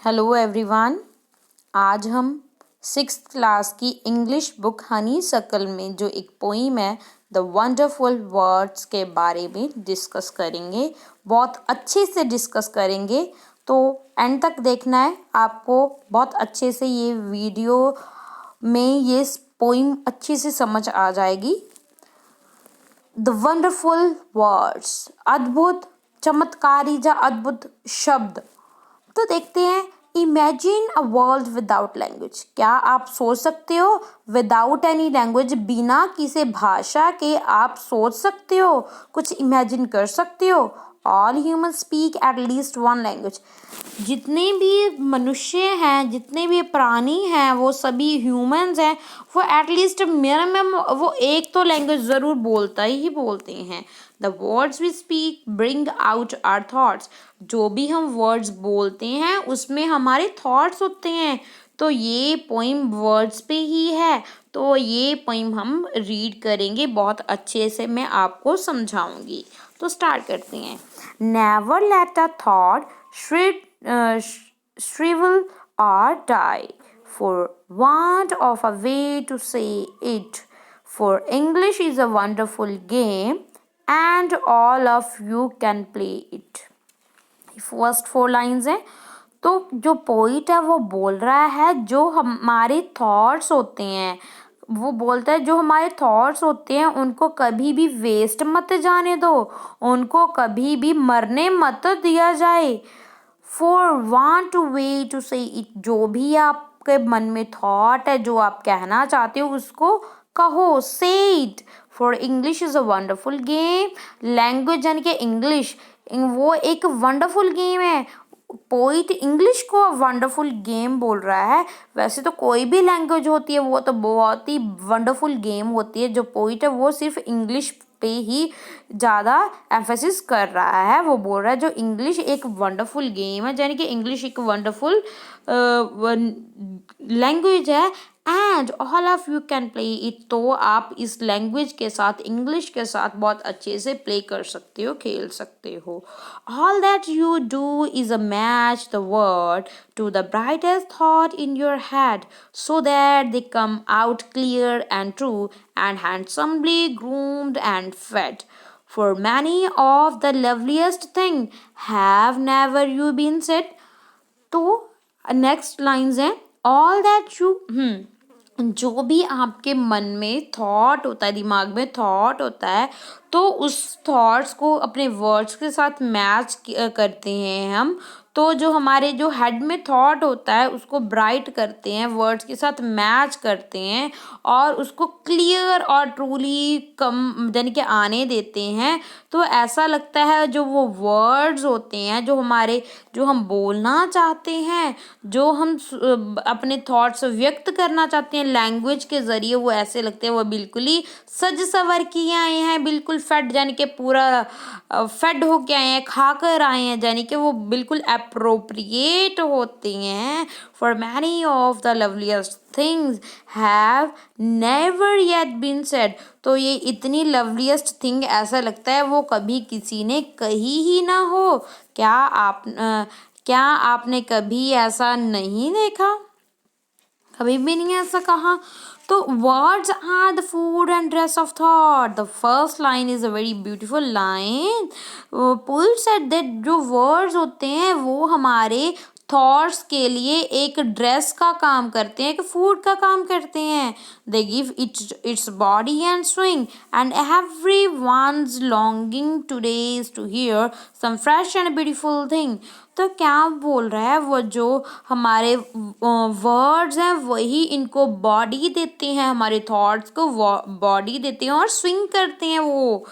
Hello everyone. आज हम 6th class की इंग्लिश बुक हनी सर्कल में जो एक पोइम है द वंडरफुल वर्ड्स के बारे में डिस्कस करेंगे। बहुत अच्छे से डिस्कस करेंगे, तो एंड तक देखना है आपको। बहुत अच्छे से ये वीडियो में ये पोइम अच्छे से समझ आ जाएगी। द वंडरफुल वर्ड्स, अद्भुत, चमत्कारी या अद्भुत शब्द। तो देखते हैं, imagine a world without language. क्या आप सोच सकते हो विदाउट एनी लैंग्वेज, बिना किसी भाषा के आप सोच सकते हो, कुछ इमेजिन कर सकते हो? All human speak at least one language. जितने भी मनुष्य हैं, जितने भी प्राणी हैं, वो सभी ह्यूमंस हैं, वो एटलीस्ट मिनिमम वो एक तो लैंग्वेज ज़रूर बोलता ही बोलते हैं। The words we speak bring out our thoughts. जो भी हम वर्ड्स बोलते हैं उसमें हमारे थॉट्स होते हैं। तो ये पोइम वर्ड्स पे ही है, तो ये पोइम हम रीड करेंगे बहुत अच्छे से, मैं आपको समझाऊंगी। तो स्टार्ट करते हैं। Never let a thought shrivel or die for want of a way to say it. For English is a wonderful game and all of you can play it. First 4 lines हैं। तो जो poet है वो बोल रहा है, जो हमारे थॉट्स होते हैं, वो बोलता है जो हमारे थॉट्स होते हैं उनको कभी भी वेस्ट मत जाने दो, उनको कभी भी मरने मत दिया जाए। For want to way to say it, जो भी आपके मन में थॉट है, जो आप कहना चाहते हो उसको कहो, से it. For English is a wonderful game. Language यानी कि इंग्लिश वो एक वंडरफुल गेम है। पोइट इंग्लिश को वंडरफुल गेम बोल रहा है। वैसे तो कोई भी लैंग्वेज होती है वो तो बहुत ही वंडरफुल गेम होती है। जो पोइट है वो सिर्फ इंग्लिश पे ही ज़्यादा एम्फेसिस कर रहा है। वो बोल रहा है जो इंग्लिश एक वंडरफुल गेम है, यानी कि इंग्लिश एक वंडरफुल लैंग्वेज है and all of you can play it. तो आप इस लैंग्वेज के साथ, इंग्लिश के साथ बहुत अच्छे से प्ले कर सकते हो, खेल सकते हो। All that you do is a match the word to the brightest thought in your head, so that they come out clear and true and handsomely groomed and fed. For many of the loveliest things have never you been said. तो next lines हैं, all that you जो भी आपके मन में thought होता है, दिमाग में थॉट होता है, तो उस थॉट्स को अपने वर्ड्स के साथ मैच करते हैं हम। तो जो हमारे जो हेड में थॉट होता है उसको ब्राइट करते हैं, वर्ड्स के साथ मैच करते हैं और उसको क्लियर और ट्रूली कम यानी कि आने देते हैं। तो ऐसा लगता है जो वो वर्ड्स होते हैं, जो हम बोलना चाहते हैं, जो हम अपने थॉट्स व्यक्त करना चाहते हैं लैंग्वेज के ज़रिए, वो ऐसे लगते हैं वो बिल्कुल ही सज सवर के आए हैं, बिल्कुल फेड यानी कि पूरा फेड होके आए हैं, खा कर आए हैं, यानी कि वो बिल्कुल अप्रोप्रिएट होते हैं। For many of the loveliest things have never yet been said. तो ये इतनी लवलीस्ट थिंग ऐसा लगता है वो कभी किसी ने कही ही ना हो। क्या आपने कभी ऐसा नहीं देखा? कभी भी नहीं ऐसा कहा। तो words are the food and dress of thought. The first line is a very beautiful line. Poet said that जो वर्ड्स होते हैं वो हमारे थॉट्स के लिए एक ड्रेस का काम करते हैं, एक फूड का काम करते हैं। They give its body and swing and every one's longing today's to hear some fresh and beautiful thing. तो क्या बोल रहा है, वो जो हमारे वर्ड्स हैं वही इनको बॉडी देते हैं, हमारे थॉट्स को बॉडी देते हैं और स्विंग करते हैं। वो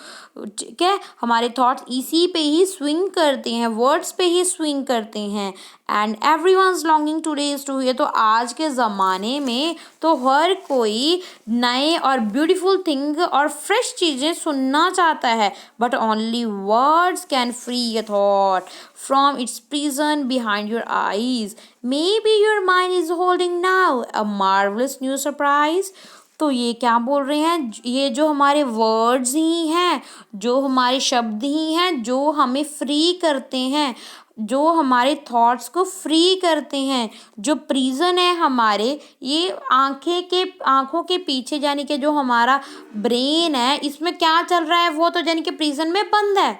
ठीक है, हमारे थॉट्स इसी पे ही स्विंग करते हैं, वर्ड्स पे ही स्विंग करते हैं। And every one's longing today's to hear. तो आज के ज़माने में तो हर कोई नए और ब्यूटीफुल थिंग और फ्रेश चीज़ें सुनना चाहता है, but only words can free a thought from its prison behind your eyes. Maybe your mind is holding now a marvelous new surprise. तो ये क्या बोल रहे हैं, ये जो हमारे वर्ड्स ही हैं, जो हमारे शब्द ही हैं जो हमें फ्री करते हैं, जो हमारे थॉट्स को फ्री करते हैं। जो प्रिजन है हमारे, ये आँखों के पीछे यानी कि जो हमारा ब्रेन है, इसमें क्या चल रहा है, वो तो यानी कि प्रिजन में बंद है।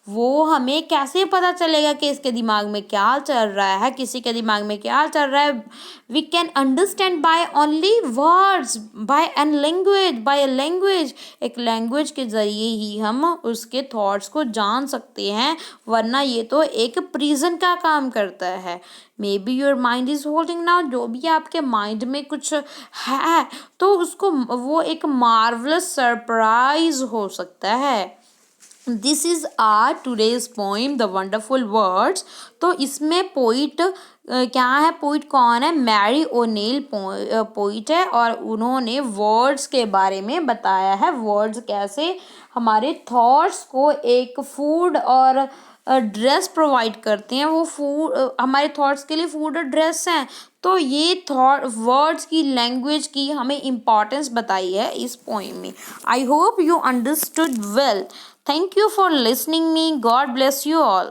वो हमें कैसे पता चलेगा कि इसके दिमाग में क्या चल रहा है, किसी के दिमाग में क्या चल रहा है? We can understand by only words, by a language. एक लैंग्वेज के ज़रिए ही हम उसके थॉट्स को जान सकते हैं, वरना ये तो एक प्रिजन का काम करता है। May be your mind is holding now, जो भी आपके माइंड में कुछ है, तो उसको वो एक मार्वलस सरप्राइज हो सकता है। This is our today's poem the wonderful words. तो इसमें पोइट क्या है, पोइट कौन है? मैरी ओनेल पोइट है, और उन्होंने वर्ड्स के बारे में बताया है। वर्ड्स कैसे हमारे थॉट्स को एक फूड और ड्रेस प्रोवाइड करते हैं। वो फूड हमारे थॉट्स के लिए फूड और ड्रेस हैं। तो ये थॉट वर्ड्स की, लैंग्वेज की हमें इम्पॉर्टेंस बताई है इस पोइम में। I hope you understood well. Thank you for listening me. God bless you all.